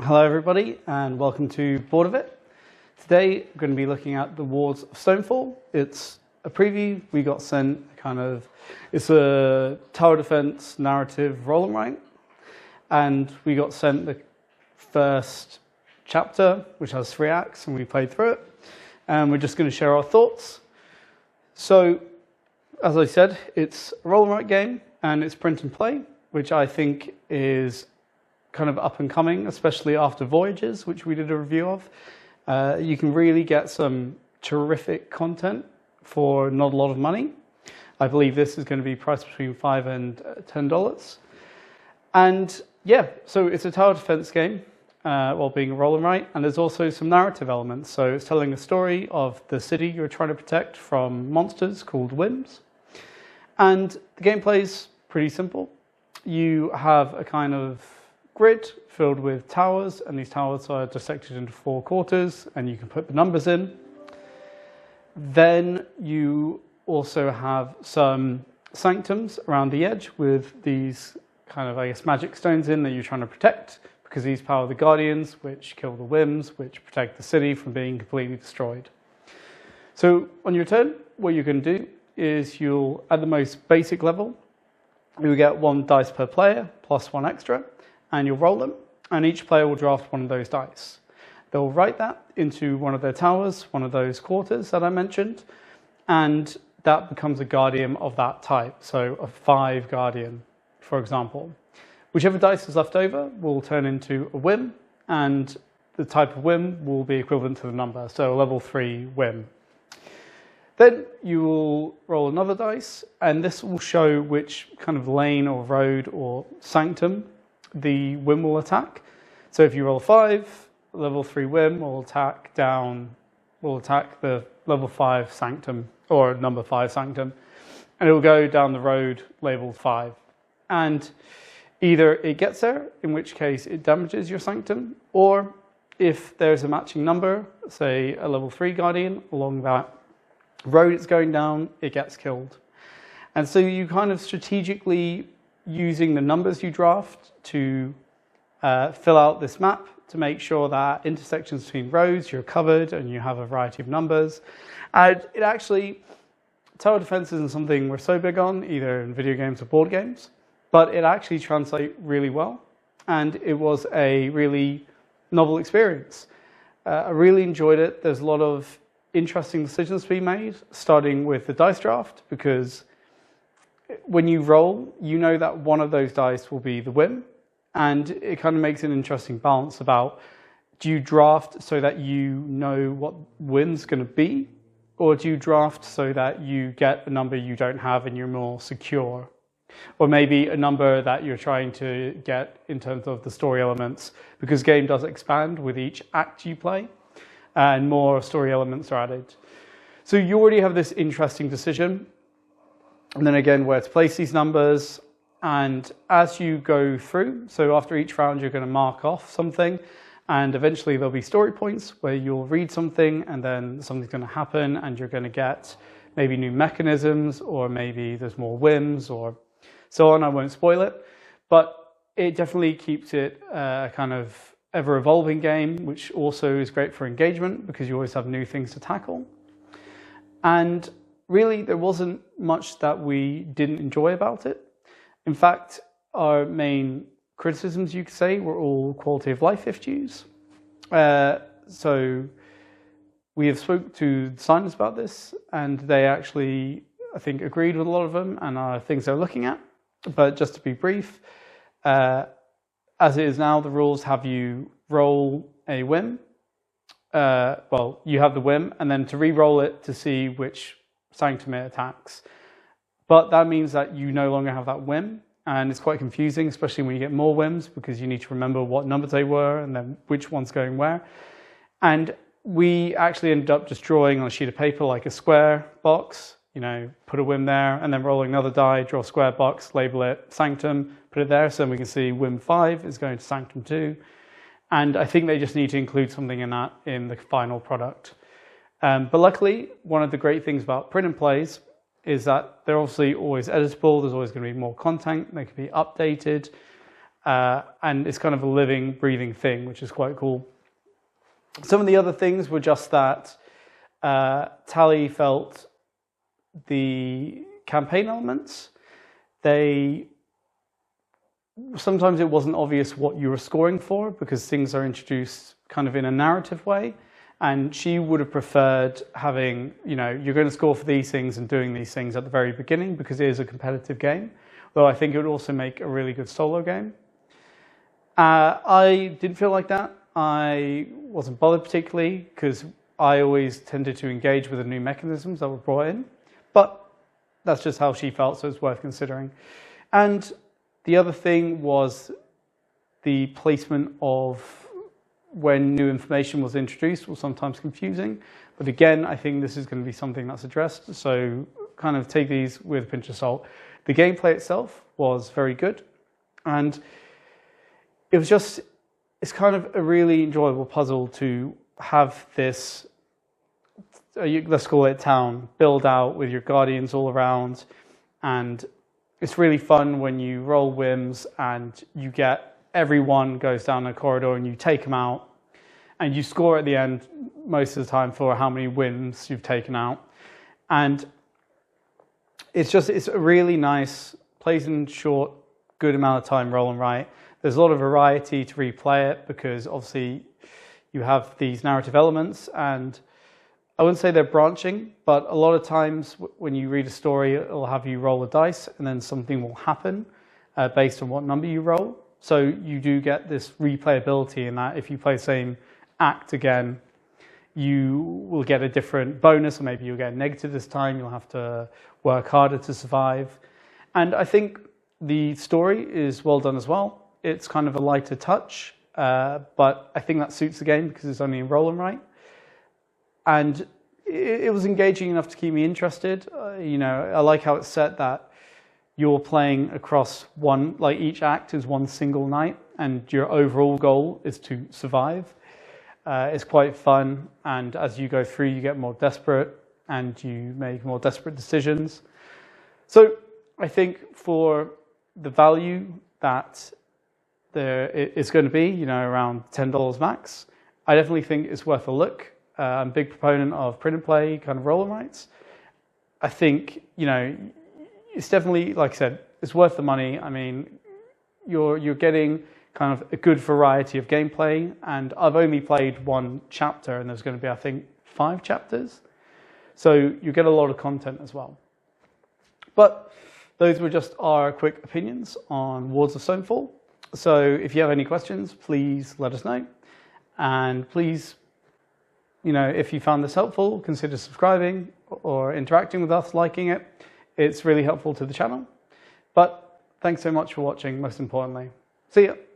Hello everybody and welcome to Board of It. Today we're going to be looking at the Wards of Stonefall. It's a preview. We got sent it's a tower defense narrative roll and write, and we got sent the first chapter, which has 3 acts, and we played through it, and we're just going to share our thoughts. So, as I said, it's a roll and write game, and it's print and play, which I think is kind of up and coming, especially after Voyages, which we did a review of. You can really get some terrific content for not a lot of money. I believe this is going to be priced between $5 and $10. And yeah, so it's a tower defense game while being a roll and write, and there's also some narrative elements. So it's telling the story of the city you're trying to protect from monsters called Whims. And the gameplay is pretty simple. You have a kind of grid filled with towers, and these towers are dissected into 4 quarters, and you can put the numbers in. Then you also have some sanctums around the edge with these kind of, magic stones in that you're trying to protect, because these power the guardians, which kill the Whims, which protect the city from being completely destroyed. So on your turn, what you're going to do is you'll, at the most basic level, you'll get 1 dice per player plus 1 extra, and you'll roll them, and each player will draft 1 of those dice. They'll write that into one of their towers, one of those quarters that I mentioned, and that becomes a guardian of that type, so a 5 guardian, for example. Whichever dice is left over will turn into a whim, and the type of whim will be equivalent to the number, so a level 3 whim. Then you will roll another dice, and this will show which kind of lane or road or sanctum the whim will attack. So if you roll 5, level 3 whim will attack the level 5 sanctum, or number 5 sanctum, and it will go down the road labeled 5. And either it gets there, in which case it damages your sanctum, or if there's a matching number, say a level 3 guardian, along that road it's going down, it gets killed. And so you kind of strategically using the numbers you draft to fill out this map to make sure that intersections between roads you're covered and you have a variety of numbers. And it actually, tower defense isn't something we're so big on, either in video games or board games, but it actually translates really well. And it was a really novel experience. I really enjoyed it. There's a lot of interesting decisions to be made, starting with the dice draft, because when you roll, you know that one of those dice will be the whim, and it kind of makes an interesting balance about, do you draft so that you know what whim's going to be, or do you draft so that you get a number you don't have and you're more secure? Or maybe a number that you're trying to get in terms of the story elements, because game does expand with each act you play, and more story elements are added. So you already have this interesting decision, and then again where to place these numbers. And as you go through, so after each round you're going to mark off something, and eventually there'll be story points where you'll read something and then something's going to happen and you're going to get maybe new mechanisms, or maybe there's more whims or so on. I won't spoil it, but it definitely keeps it a kind of ever-evolving game, which also is great for engagement because you always have new things to tackle. And really, there wasn't much that we didn't enjoy about it. In fact, our main criticisms, you could say, were all quality of life issues. So we have spoken to designers about this, and they actually, I think, agreed with a lot of them and are things they're looking at. But just to be brief, as it is now, the rules have you roll a whim. Well, you have the whim, and then to re-roll it to see which sanctum it attacks. But that means that you no longer have that whim, and it's quite confusing, especially when you get more whims, because you need to remember what numbers they were and then which one's going where. And we actually ended up just drawing on a sheet of paper like a square box, put a whim there, and then rolling another die, draw a square box, label it sanctum, put it there, so we can see whim 5 is going to sanctum 2. And I think they just need to include something in that in the final product. But luckily, one of the great things about print and plays is that they're obviously always editable. There's always going to be more content. They can be updated. and it's kind of a living, breathing thing, which is quite cool. Some of the other things were just that Tally felt the campaign elements, sometimes it wasn't obvious what you were scoring for because things are introduced kind of in a narrative way. And she would have preferred having, you're going to score for these things and doing these things at the very beginning because it is a competitive game. Though I think it would also make a really good solo game. I didn't feel like that. I wasn't bothered particularly because I always tended to engage with the new mechanisms that were brought in. But that's just how she felt, so it's worth considering. And the other thing was the placement of when new information was introduced was sometimes confusing. But again, I think this is going to be something that's addressed. So kind of take these with a pinch of salt. The gameplay itself was very good. And it's kind of a really enjoyable puzzle to have this, let's call it town, build out with your guardians all around. And it's really fun when you roll whims and you get everyone goes down a corridor and you take them out and you score at the end most of the time for how many whims you've taken out. And it's a really nice, plays in short, good amount of time, roll and write. There's a lot of variety to replay it because obviously you have these narrative elements, and I wouldn't say they're branching, but a lot of times when you read a story, it'll have you roll a dice and then something will happen based on what number you roll. So you do get this replayability in that if you play the same act again, you will get a different bonus, or maybe you'll get a negative this time. You'll have to work harder to survive. And I think the story is well done as well. It's kind of a lighter touch, but I think that suits the game because it's only in roll and write. And it was engaging enough to keep me interested. I like how it's set that you're playing across each act is one single night and your overall goal is to survive. It's quite fun, and as you go through, you get more desperate and you make more desperate decisions. So I think for the value that there is going to be, around $10 max, I definitely think it's worth a look. I'm a big proponent of print and play kind of roll and writes. I think, it's definitely, like I said, it's worth the money. I mean, you're getting kind of a good variety of gameplay, and I've only played one chapter, and there's going to be, I think, 5 chapters. So you get a lot of content as well. But those were just our quick opinions on Wards of Stonefall. So if you have any questions, please let us know. And please, if you found this helpful, consider subscribing or interacting with us, liking it. It's really helpful to the channel. But thanks so much for watching, most importantly. See ya.